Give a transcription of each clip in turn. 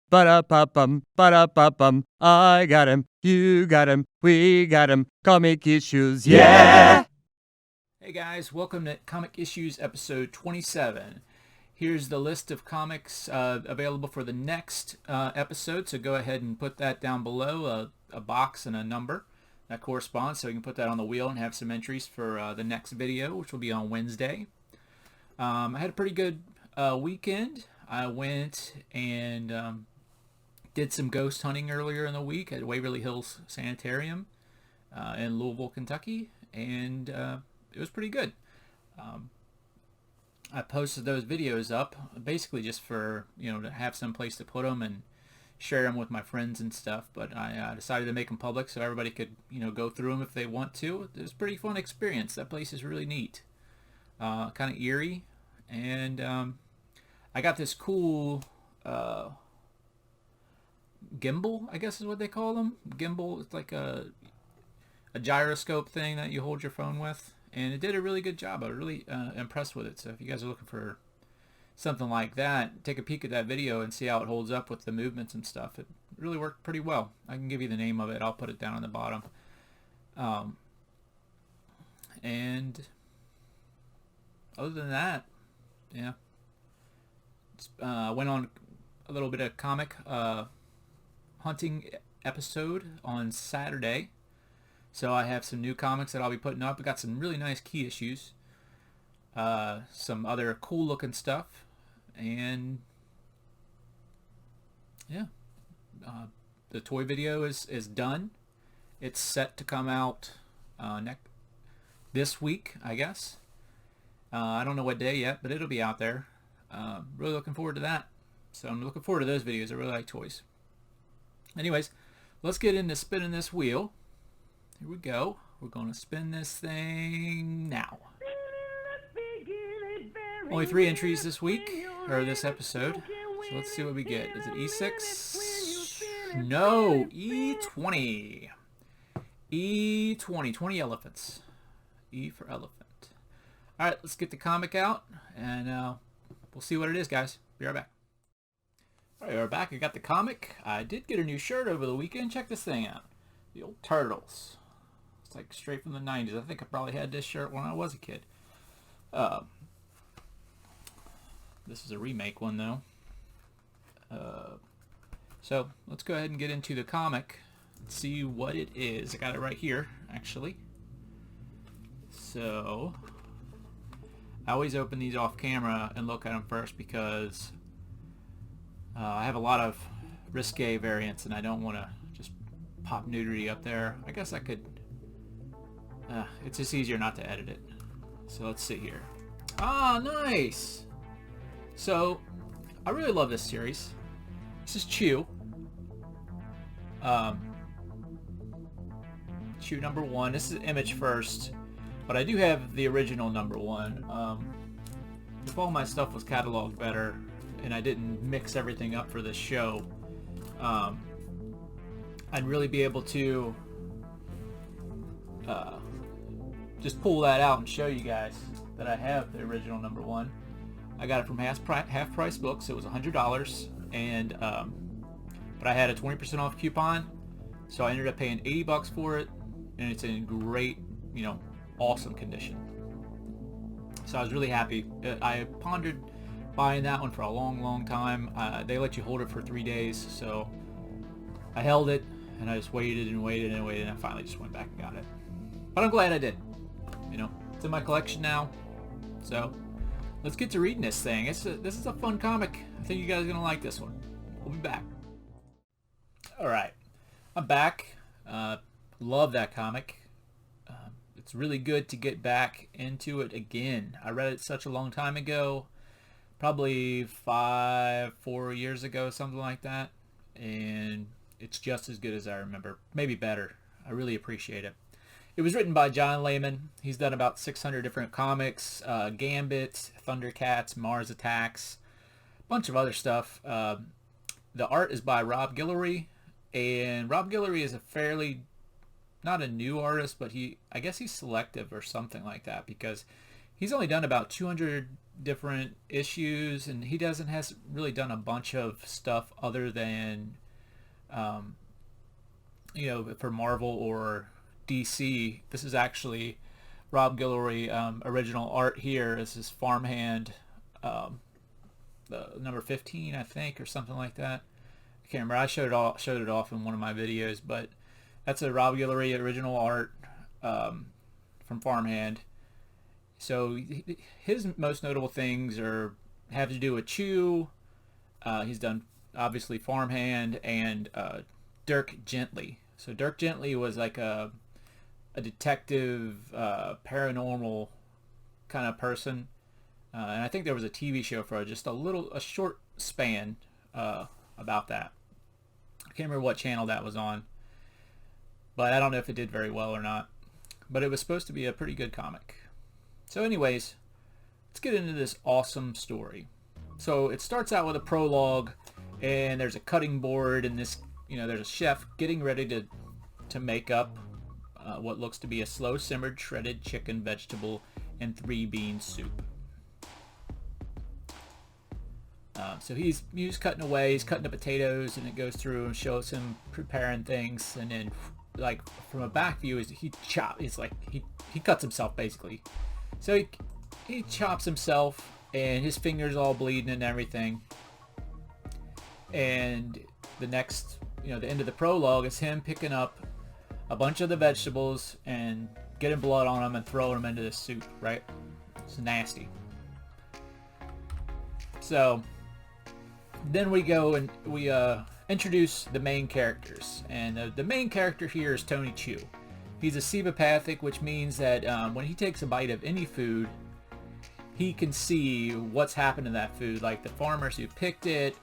Ba-da-ba-bum, ba-da-ba-bum. I got him, you got him, we got him. Comic issues, yeah! Hey guys, welcome to Comic Issues episode 27. Here's the list of comics available for the next episode, so go ahead and put that down below, a box and a number that corresponds, so you can put that on the wheel and have some entries for the next video, which will be on Wednesday. I had a pretty good weekend. I went and did some ghost hunting earlier in the week at Waverly Hills Sanitarium in Louisville, Kentucky, and it was pretty good. I posted those videos up basically just for, to have some place to put them and share them with my friends and stuff, but I decided to make them public so everybody could, go through them if they want to. It was a pretty fun experience. That place is really neat. Kind of eerie, and I got this cool gimbal, I guess is what they call them. Gimbal, it's like a gyroscope thing that you hold your phone with, and it did a really good job. I was really impressed with it. So if you guys are looking for something like that, take a peek at that video and see how it holds up with the movements and stuff. It really worked pretty well. I can give you the name of it. I'll put it down on the bottom. And other than that, yeah, went on a little bit of comic hunting episode on Saturday. So I have some new comics that I'll be putting up. I got some really nice key issues, some other cool looking stuff, and yeah, the toy video is done. It's set to come out this week, I guess. I don't know what day yet, but it'll be out there. Really looking forward to that. So I'm looking forward to those videos. I really like toys. Anyways, let's get into spinning this wheel. Here we go. We're going to spin this thing now. Only 3 entries this week, or this episode. So let's see what we get. Is it E6? No, E20. E20, 20 elephants. E for elephant. Alright, let's get the comic out, and we'll see what it is, guys. Be right back. Alright, we're back. I got the comic. I did get a new shirt over the weekend. Check this thing out. The old Turtles. It's like straight from the 90s. I think I probably had this shirt when I was a kid. This is a remake one, though. So let's go ahead and get into the comic and see what it is. I got it right here, actually. So I always open these off camera and look at them first because I have a lot of risque variants and I don't want to just pop nudity up there. I guess I could... it's just easier not to edit it. So let's see here. Ah, nice! So, I really love this series. This is Chew. Chew number 1. This is Image first. But I do have the original number 1. If all my stuff was cataloged better and I didn't mix everything up for this show, I'd really be able to just pull that out and show you guys that I have the original number 1. I got it from Half Price Books. It was $100, and but I had a 20% off coupon, so I ended up paying $80 for it, and it's in great, awesome condition. So I was really happy. I pondered buying that one for a long time. They let you hold it for 3 days, so I held it, and I just waited and waited and waited, and I finally just went back and got it. But I'm glad I did. It's in my collection now. So let's get to reading this thing. This is a fun comic. I think you guys are gonna like this one. We'll be back. All right, I'm back. Love that comic. It's really good to get back into it again. I read it such a long time ago, probably 4 years ago, something like that, and it's just as good as I remember, maybe better. I really appreciate it. It was written by John Layman. He's done about 600 different comics, Gambit, Thundercats, Mars Attacks, a bunch of other stuff. The art is by Rob Guillory, and Rob Guillory is a fairly, not a new artist, but I guess he's selective or something like that, because he's only done about 200 different issues, and he has really done a bunch of stuff other than, um, for Marvel or DC. This is actually Rob Guillory original art here. This is Farmhand, number 15, I think, or something like that. I can't remember. I showed it off in one of my videos, but that's a Rob Guillory original art from Farmhand. So his most notable things have to do with Chew. He's done obviously Farmhand and Dirk Gently. So Dirk Gently was like a detective, paranormal kind of person, and I think there was a TV show for just a short span about that. I can't remember what channel that was on, but I don't know if it did very well or not. But it was supposed to be a pretty good comic. So anyways, let's get into this awesome story. So it starts out with a prologue, and there's a cutting board, and there's a chef getting ready to make up what looks to be a slow simmered shredded chicken, vegetable, and 3-bean soup. So he's cutting away, he's cutting the potatoes, and it goes through and shows him preparing things, and then like from a back view he cuts himself basically. So he chops himself, and his fingers all bleeding and everything. And the end of the prologue is him picking up a bunch of the vegetables and getting blood on them and throwing them into the soup, right? It's nasty. So then we go and we introduce the main characters. And the main character here is Tony Chew. He's a cebopathic, which means that when he takes a bite of any food, he can see what's happened to that food, like the farmers who picked it,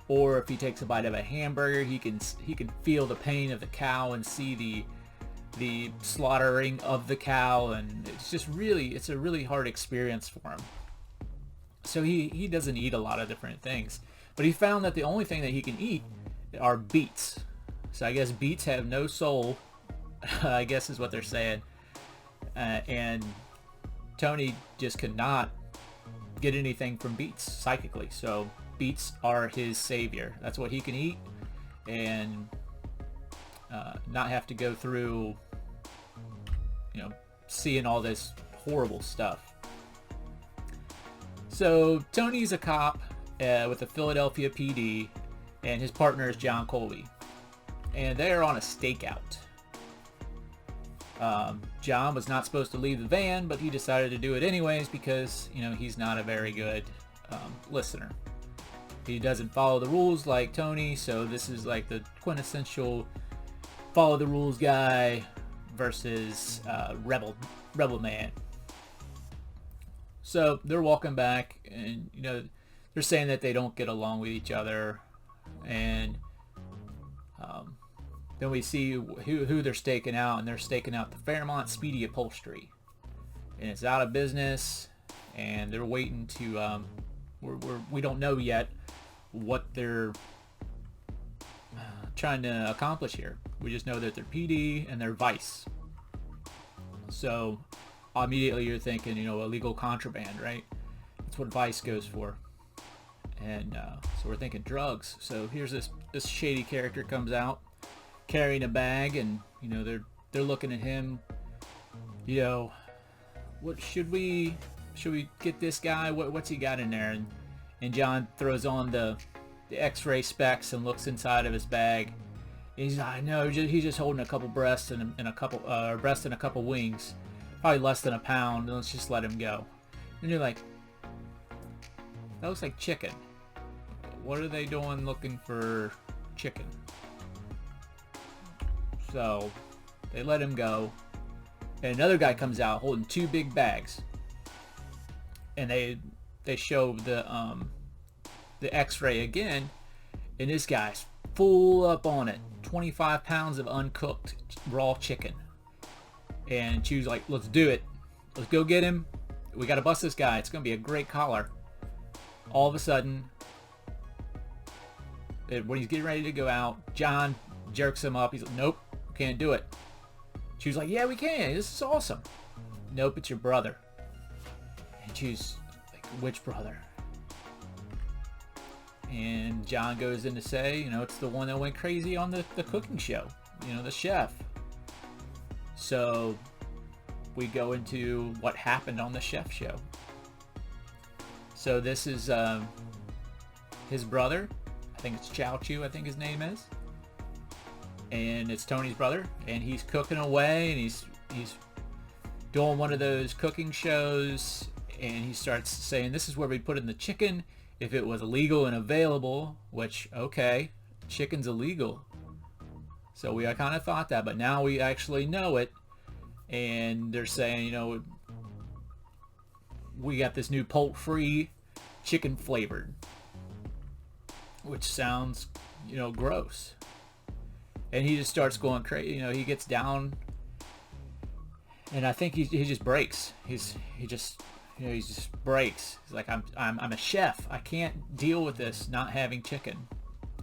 or if he takes a bite of a hamburger, he can feel the pain of the cow and see the slaughtering of the cow, and it's a really hard experience for him. So he doesn't eat a lot of different things, but he found that the only thing that he can eat are beets. So I guess beets have no soul, I guess is what they're saying. And Tony just could not get anything from beets psychically. So beets are his savior. That's what he can eat, and not have to go through, seeing all this horrible stuff. So Tony's a cop with the Philadelphia PD, and his partner is John Colby, and they are on a stakeout. John was not supposed to leave the van, but he decided to do it anyways because, he's not a very good listener. He doesn't follow the rules like Tony, so this is like the quintessential follow the rules guy versus rebel man. So they're walking back, and they're saying that they don't get along with each other, and then we see who they're staking out, and they're staking out the Fairmont Speedy Upholstery, and it's out of business, and they're waiting to we don't know yet what they're trying to accomplish here. We just know that they're PD and they're Vice. So immediately you're thinking, illegal contraband, right? That's what Vice goes for. And so we're thinking drugs. So here's this shady character comes out carrying a bag, and they're looking at him. What should we get this guy? What's he got in there? And John throws on the X-ray specs and looks inside of his bag. He's like, no, he's just holding a couple breasts and a couple wings, probably less than a pound. Let's just let him go. And you're like, that looks like chicken. What are they doing looking for chicken? So they let him go, and another guy comes out holding 2 big bags, and they show the X-ray again, and this guy's full up on it, 25 pounds of uncooked raw chicken. And Chew's like, let's do it, let's go get him, we gotta bust this guy, it's gonna be a great collar. All of a sudden, when he's getting ready to go out, John jerks him up. He's like, nope, can't do it. Chew's like, yeah, we can, this is awesome. Nope, it's your brother. And she's like, which brother? And John goes in to say, it's the one that went crazy on the cooking show, the chef. So we go into what happened on the chef show. So this is his brother. I think it's Chow Chu, I think his name is. And it's Tony's brother. And he's cooking away, and he's doing one of those cooking shows. And he starts saying, this is where we put in the chicken if it was legal and available. Which, okay, chicken's illegal. So we kind of thought that, but now we actually know it. And they're saying, we got this new poult-free chicken flavored, which sounds, gross. And he just starts going crazy. He gets down, and I think he just breaks. He just breaks. He's like, I'm a chef. I can't deal with this not having chicken.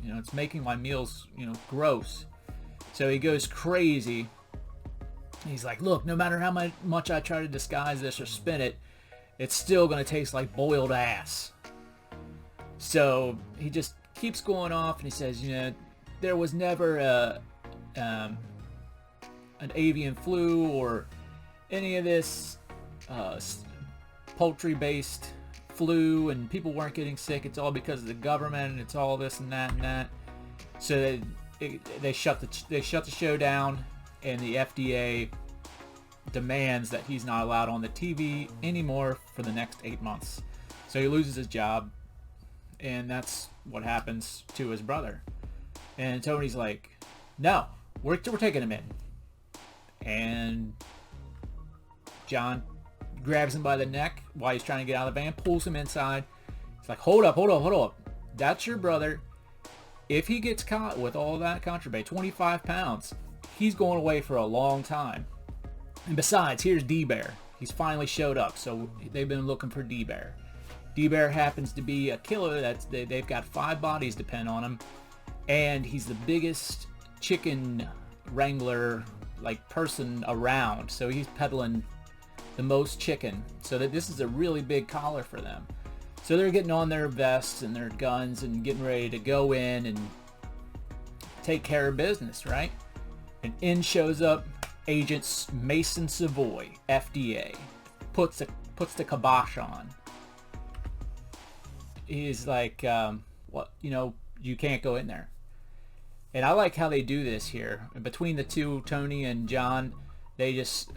It's making my meals, gross. So he goes crazy. He's like, look, no matter how much I try to disguise this or spin it, it's still going to taste like boiled ass. So he just keeps going off, and he says, there was never an avian flu or any of this poultry-based flu, and people weren't getting sick. It's all because of the government, and it's all this and that and that. So they shut the show down, and the FDA demands that he's not allowed on the TV anymore for the next 8 months. So he loses his job, and that's what happens to his brother. And Tony's like, no, we're taking him in. And John grabs him by the neck while he's trying to get out of the van, pulls him inside. He's like, hold up. That's your brother. If he gets caught with all that contraband, 25 pounds, he's going away for a long time. And besides, here's D-Bear. He's finally showed up, so they've been looking for D-Bear. D-Bear happens to be a killer. They've got 5 bodies depend on him, and he's the biggest chicken wrangler person around. So he's peddling the most chicken. So that this is a really big collar for them. So they're getting on their vests and their guns and getting ready to go in and take care of business, right? And in shows up Agent Mason Savoy, FDA, puts the kibosh on. He's like, you can't go in there. And I like how they do this here. Between the two, Tony and John, they just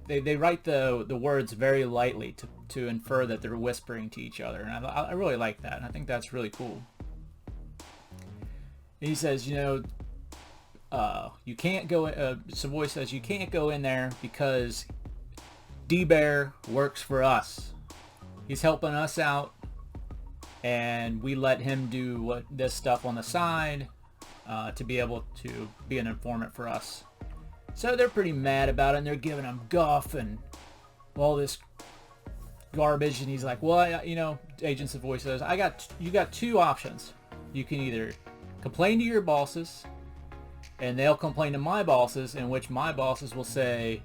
they write the words very lightly to infer that they're whispering to each other, and I really like that. I think that's really cool. And he says, you can't go. Savoy says you can't go in there because D-Bear works for us. He's helping us out, and we let him do this stuff on the side to be able to be an informant for us. So they're pretty mad about it, and they're giving him guff and all this garbage. And he's like, well, Agent Savoy says, you got 2 options. You can either complain to your bosses, and they'll complain to my bosses, in which my bosses will say,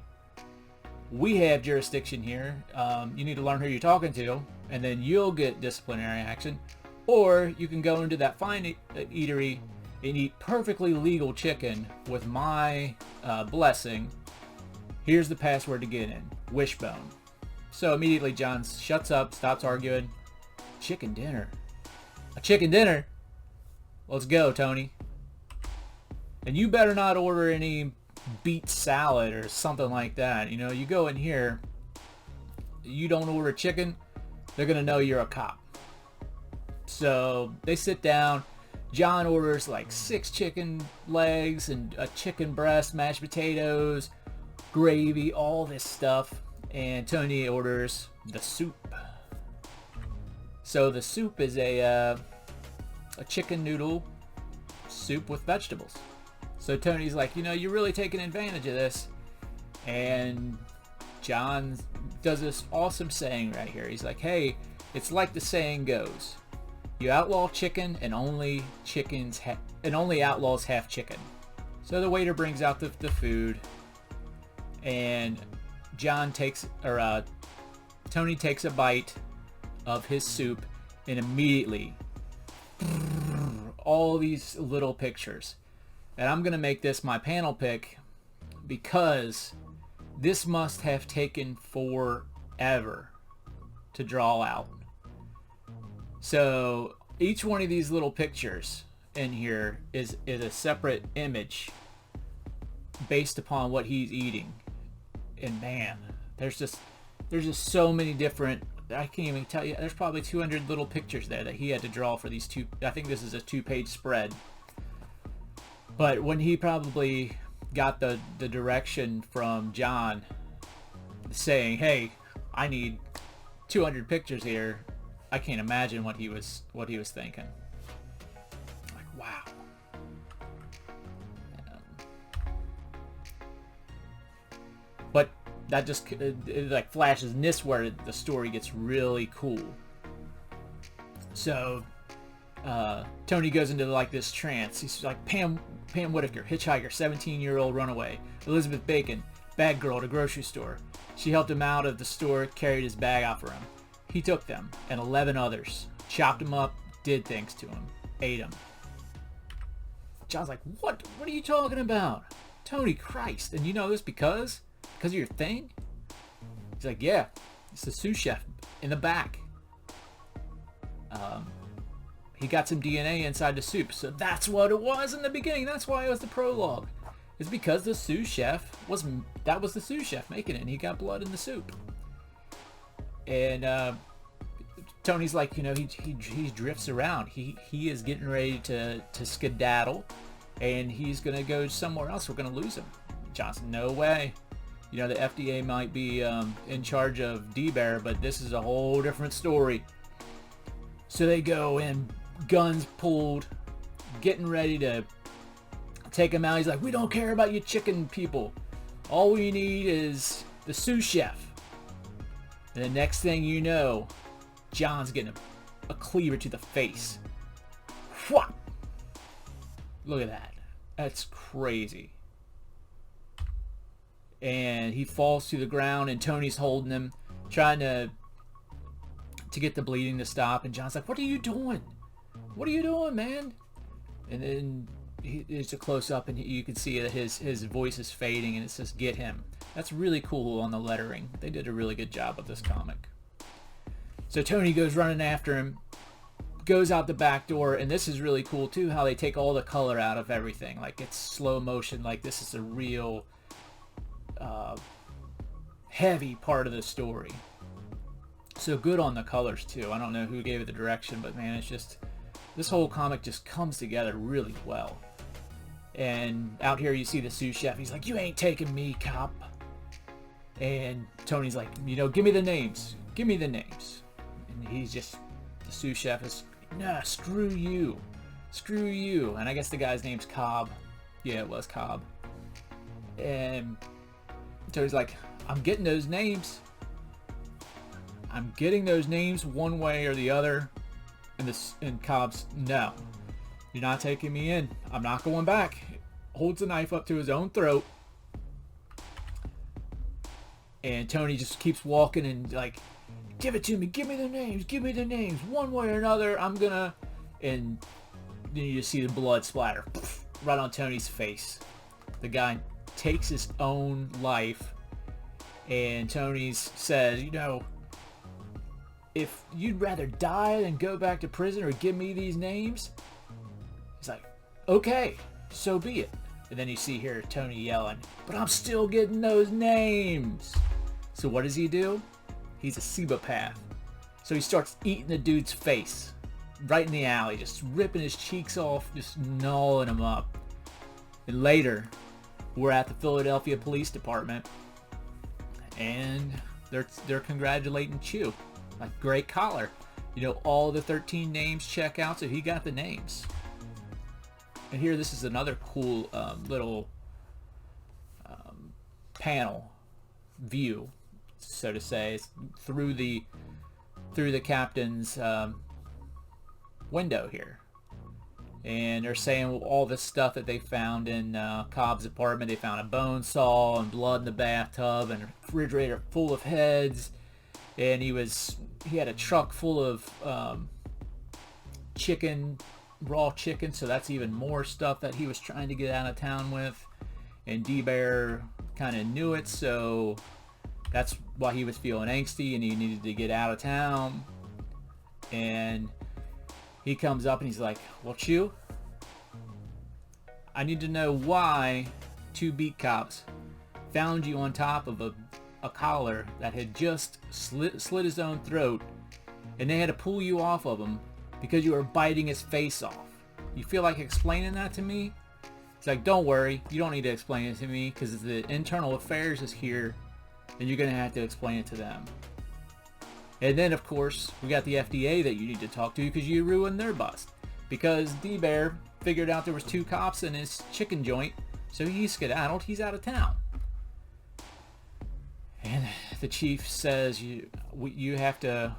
we have jurisdiction here. You need to learn who you're talking to, and then you'll get disciplinary action. Or you can go into that fine eatery and eat perfectly legal chicken with my blessing. Here's the password to get in. Wishbone. So immediately John shuts up, stops arguing. Chicken dinner. A chicken dinner? Let's go, Tony. And you better not order any beet salad or something like that. You go in here, you don't order chicken, they're going to know you're a cop. So they sit down. John orders 6 chicken legs and a chicken breast, mashed potatoes, gravy, all this stuff. And Tony orders the soup. So the soup is a chicken noodle soup with vegetables. So Tony's like, you're really taking advantage of this. And John does this awesome saying right here. He's like, hey, it's like the saying goes. You outlaw chicken, and only outlaws have chicken. So the waiter brings out the food, and John Tony takes a bite of his soup, and immediately all these little pictures. And I'm going to make this my panel pick because this must have taken forever to draw out. So each one of these little pictures in here is a separate image based upon what he's eating. And man, there's just so many different, I can't even tell you, there's probably 200 little pictures there that he had to draw for these two. I think this is a 2-page spread. But when he probably got the direction from John saying, hey, I need 200 pictures here, I can't imagine what he was thinking. Like, wow. But that just it like flashes, and this where the story gets really cool. So Tony goes into like this trance. He's like, Pam Whitaker, hitchhiker, 17-year-old runaway. Elizabeth Bacon, bag girl at a grocery store. She helped him out of the store, carried his bag out for him. He took them and 11 others, chopped them up, did things to him, ate them. John's like, what are you talking about? Tony Christ. And you know this because of your thing? He's like, yeah, it's the sous chef in the back. He got some DNA inside the soup, so that's what it was in the beginning. That's why it was the prologue. It's because the sous chef was the sous chef making it, and he got blood in the soup. And Tony's like, you know, he drifts around. He is getting ready to skedaddle, and he's gonna go somewhere else. We're gonna lose him. Johnson, no way. You know, the FDA might be in charge of D-Bear, but this is a whole different story. So they go in, guns pulled, getting ready to take him out. He's like, we don't care about you chicken people. All we need is the sous chef. And the next thing you know, John's getting a cleaver to the face. Whop! Look at that. That's crazy. And he falls to the ground, and Tony's holding him, trying to get the bleeding to stop. And John's like, what are you doing? What are you doing, man? And then it's a close-up, and you can see that his voice is fading, and it says, get him. That's really cool on the lettering. They did a really good job with this comic. So Tony goes running after him, goes out the back door, and this is really cool, too, how they take all the color out of everything. Like, it's slow motion. Like, this is a real heavy part of the story. So good on the colors too. I don't know who gave it the direction, but man, it's just, this whole comic just comes together really well. And out here you see the sous chef. He's like, you ain't taking me, cop. And Tony's like, you know, give me the names. Give me the names. And he's just, the sous chef is, nah, screw you. Screw you. And I guess the guy's name's Cobb. Yeah, it was Cobb. And Tony's like, I'm getting those names. I'm getting those names one way or the other. And Cobb's, no, you're not taking me in. I'm not going back. Holds the knife up to his own throat. And Tony just keeps walking and like, give it to me. Give me the names. Give me the names. One way or another, I'm gonna. And then you just see the blood splatter right on Tony's face. The guy takes his own life. And Tony says, you know, if you'd rather die than go back to prison or give me these names, he's like, okay, so be it. And then you see here Tony yelling, but I'm still getting those names. So what does he do? He's a Cibopath. So he starts eating the dude's face right in the alley, just ripping his cheeks off, just gnawing him up. And later, we're at the Philadelphia Police Department, and they're congratulating Chew. Like, great collar. You know, all the 13 names check out, so he got the names. And here, this is another cool little panel view, so to say, it's through the captain's window here. And they're saying all this stuff that they found in Cobb's apartment. They found a bone saw and blood in the bathtub and a refrigerator full of heads. and he had a truck full of chicken, raw chicken, so that's even more stuff that he was trying to get out of town with. And D-Bear kind of knew it, so that's why he was feeling angsty and he needed to get out of town. And he comes up and he's like, well, Chew, I need to know why 2 beat cops found you on top of a collar that had just slit his own throat, and they had to pull you off of him because you were biting his face off. You feel like explaining that to me? It's like, don't worry, you don't need to explain it to me because the internal affairs is here and you're going to have to explain it to them. And then, of course, we got the FDA that you need to talk to because you ruined their bust. Because D-Bear figured out there was 2 cops in his chicken joint, so he skedaddled, he's out of town. And the chief says, you have to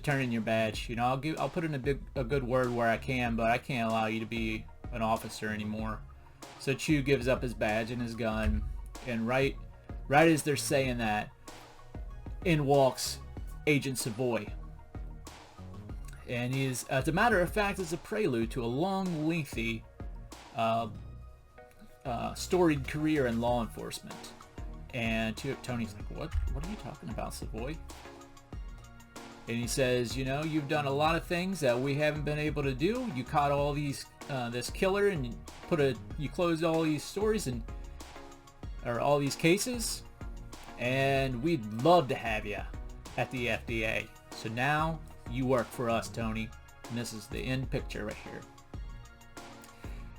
turn in your badge. You know, I'll put in a good word where I can, but I can't allow you to be an officer anymore. So Chew gives up his badge and his gun, and right as they're saying that, in walks Agent Savoy. And he's, as a matter of fact, it's a prelude to a long, lengthy, storied career in law enforcement. And Tony's like, what are you talking about, Savoy? And he says, you know, you've done a lot of things that we haven't been able to do. You caught all these, this killer, and you closed all these stories or all these cases, and we'd love to have you at the FDA. So now you work for us, Tony. And this is the end picture right here.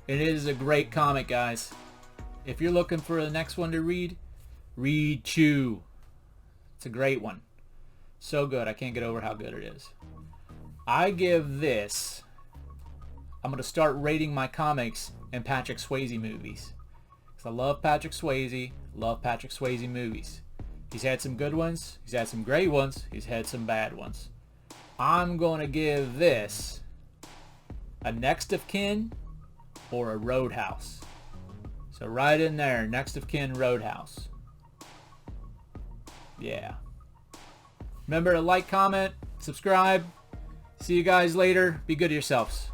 It is a great comic, guys. If you're looking for the next one to read Chew. It's a great one. So good. I can't get over how good it is. I give this... I'm going to start rating my comics in Patrick Swayze movies. Because I love Patrick Swayze. Love Patrick Swayze movies. He's had some good ones. He's had some great ones. He's had some bad ones. I'm going to give this a Next of Kin or a Roadhouse. So right in there, Next of Kin, Roadhouse. Yeah. Remember to like, comment, subscribe. See you guys later. Be good to yourselves.